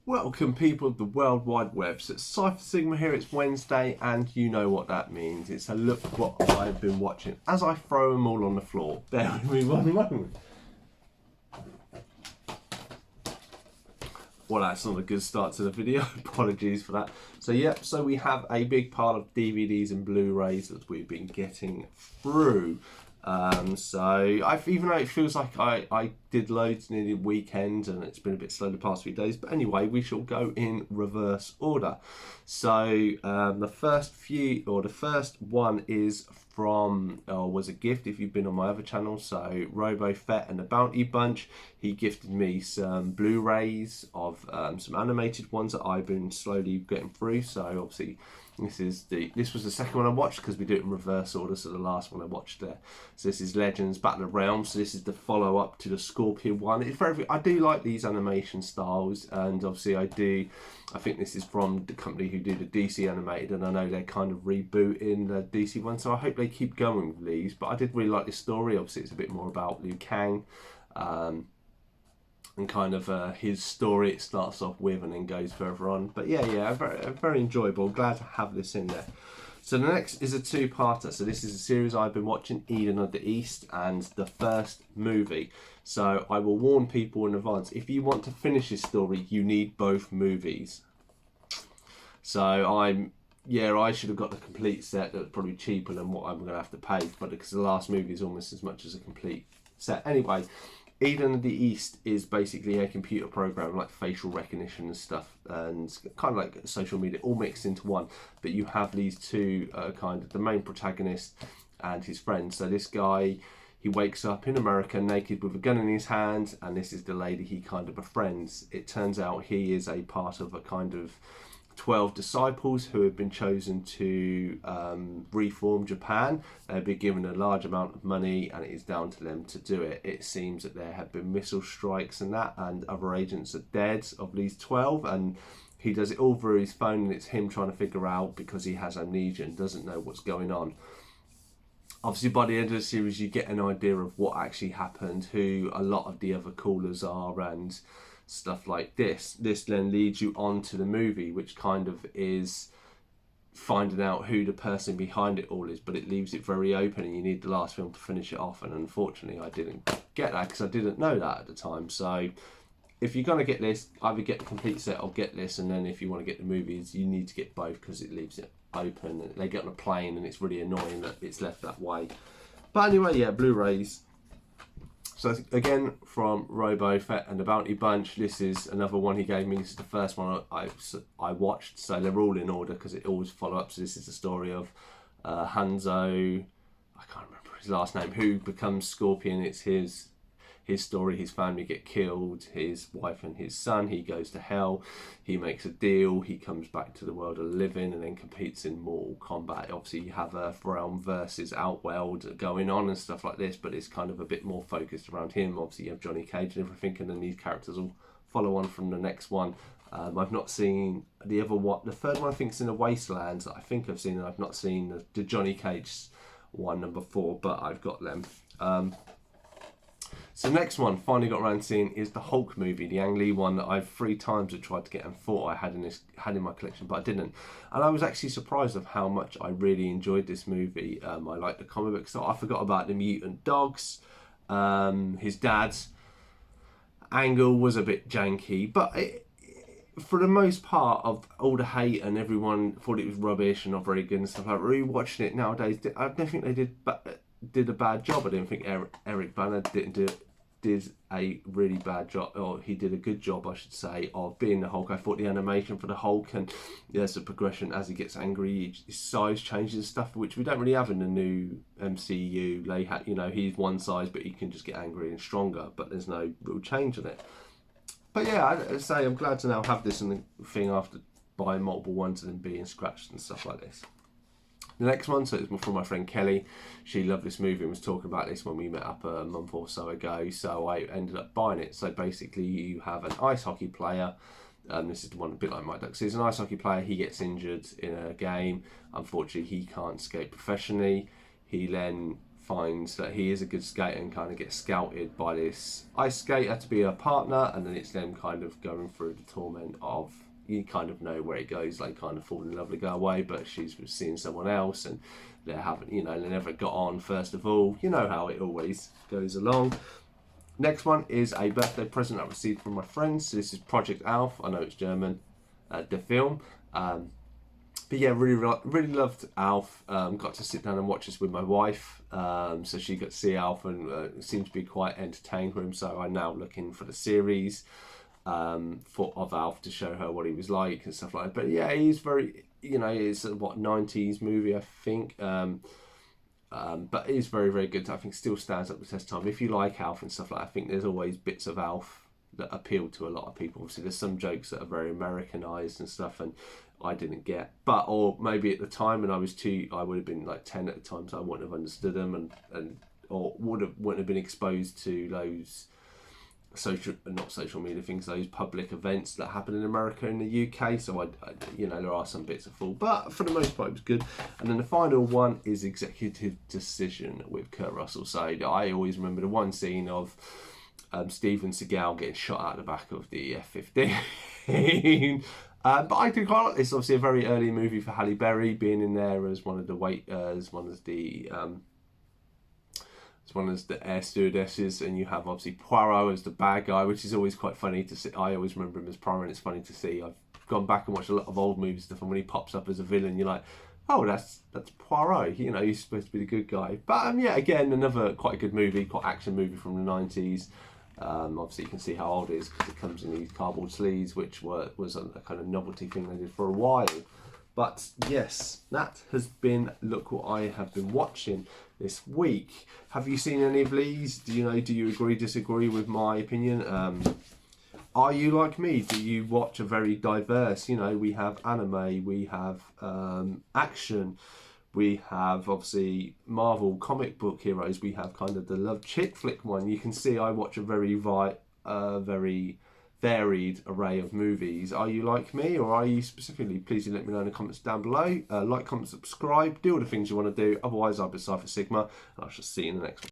Welcome, people of the World Wide Web. So it's Cypher Sigma here, it's Wednesday, and you know what that means. It's a look what I've been watching as I throw them all on the floor. Bear with me one moment. Well, that's not a good start to the video. Apologies for that. So we have a big pile of DVDs and Blu-rays that we've been getting through. Even though it feels like I did loads near the weekend and it's been a bit slow the past few days, but anyway, we shall go in reverse order. So the first one is from was a gift if you've been on my other channel. So Robo Fett and the Bounty Bunch, he gifted me some Blu-rays of some animated ones that I've been slowly getting through. So obviously this was the second one I watched because we do it in reverse order. So the last one I watched there. So this is Legends Battle of Realms. So this is the follow-up to the Scorpion one. It's I do like these animation styles, and obviously I think this is from the company who do the DC animated, and I know they're kind of rebooting the DC one, so I hope they keep going with these. But I did really like this story. Obviously it's a bit more about Liu Kang, and kind of his story it starts off with and then goes further on. But yeah, very enjoyable. Glad to have this in there. So the next is a two-parter. So this is a series I've been watching, Eden of the East, and the first movie. So I will warn people in advance, if you want to finish this story, you need both movies. So I should have got the complete set. That's probably cheaper than what I'm going to have to pay, but because the last movie is almost as much as a complete set. Anyway, Eden of the East is basically a computer program like facial recognition and stuff, and kind of like social media all mixed into one. But you have these two kind of the main protagonist and his friend. So this guy, he wakes up in America naked with a gun in his hand, and this is the lady he kind of befriends. It turns out he is a part of a kind of 12 disciples who have been chosen to reform Japan. They've been given a large amount of money, and it is down to them to do it. It seems that there have been missile strikes and that, and other agents are dead of these 12, and he does it all through his phone, and it's him trying to figure out, because he has amnesia and doesn't know what's going on. Obviously by the end of the series you get an idea of what actually happened, who a lot of the other callers are, and stuff like this. This then leads you on to the movie, which kind of is finding out who the person behind it all is, but it leaves it very open, and you need the last film to finish it off. And unfortunately I didn't get that because I didn't know that at the time. So if you're going to get this, either get the complete set or get this, and then if you want to get the movies, you need to get both because it leaves it open. They get on a plane and it's really annoying that it's left that way. But anyway, yeah, Blu-rays. So again, from Robo Fett and the Bounty Bunch, this is another one he gave me. This is the first one I watched, so they're all in order because it always follow up. So this is the story of Hanzo, I can't remember his last name, who becomes Scorpion. It's his story. His family get killed, his wife and his son. He goes to hell, he makes a deal, he comes back to the world of the living, and then competes in Mortal Kombat. Obviously you have Earthrealm versus Outworld going on and stuff like this, but it's kind of a bit more focused around him. Obviously you have Johnny Cage and everything, and then these characters will follow on from the next one. I've not seen the other one. The third one I think is in the Wastelands that I think I've seen, and I've not seen the Johnny Cage one, number 4, but I've got them. So the next one, finally got around to seeing, is the Hulk movie, the Ang Lee one that I've 3 times tried to get and thought I had in my collection, but I didn't. And I was actually surprised of how much I really enjoyed this movie. I like the comic book, so I forgot about the mutant dogs. His dad's angle was a bit janky, but for the most part, of all the hate and everyone thought it was rubbish and not very good and stuff like that, rewatching it nowadays, I don't think they did a bad job. I didn't think Eric Bana did a really bad job, or he did a good job, I should say, of being the Hulk. I thought the animation for the Hulk, and there's a progression as he gets angry, his size changes and stuff, which we don't really have in the new MCU. They had, he's one size, but he can just get angry and stronger, but there's no real change in it. But yeah, I'd say I'm glad to now have this in the thing after buying multiple ones and then being scratched and stuff like this. The next one, so it's from my friend Kelly. She loved this movie and was talking about this when we met up a month or so ago, so I ended up buying it. So basically you have an ice hockey player. This is the one a bit like Mike Duck. So he's an ice hockey player, he gets injured in a game. Unfortunately he can't skate professionally. He then finds that he is a good skater and kind of gets scouted by this ice skater to be a partner, and then it's them kind of going through the torment of, you kind of know where it goes. They kind of fall in love, they go away, but she's seeing someone else, and they haven't, you know, they never got on first of all. You know how it always goes along. Next one is a birthday present I received from my friends. So this is Project Alf. I know it's German, the film. But yeah, really loved Alf. Got to sit down and watch this with my wife. So she got to see Alf and seemed to be quite entertained with him. So I'm now looking for the series of Alf to show her what he was like and stuff like that. But yeah, he's very, you know, it's a 90s movie, I think. But it is very good. I think still stands up the test of time. If you like Alf and stuff like that, I think there's always bits of Alf that appeal to a lot of people. Obviously, there's some jokes that are very Americanized and stuff, and I didn't get. But or maybe at the time, and I would have been like 10 at the time, so I wouldn't have understood them, or wouldn't have been exposed to those not social media things, those public events that happen in America and the UK. So I you know, there are some bits of full, but for the most part it was good. And then the final one is Executive Decision with Kurt Russell. So I always remember the one scene of Steven Seagal getting shot out the back of the F-15. But I do quite like this. Obviously a very early movie for Halle Berry, being in there as one of the air stewardesses, and you have obviously Poirot as the bad guy, which is always quite funny to see. I always remember him as Poirot, and it's funny to see. I've gone back and watched a lot of old movie stuff, and when he pops up as a villain, you're like, oh, that's Poirot. You know, he's supposed to be the good guy. But yeah, again, another quite a good movie, quite action movie from the 90s. Obviously, you can see how old it is because it comes in these cardboard sleeves, which was a kind of novelty thing they did for a while. But yes, that has been Look What I Have Been Watching this week. Have you seen any of these? Do you agree, disagree with my opinion? Are you like me? Do you watch a very diverse, we have anime, we have action, we have obviously Marvel comic book heroes, we have kind of the love chick flick one. You can see I watch a very varied array of movies. Are you like me, or are you specifically? Please do let me know in the comments down below. Like, comment, subscribe, do all the things you want to do. Otherwise, I've been Cypher Sigma, and I shall see you in the next one.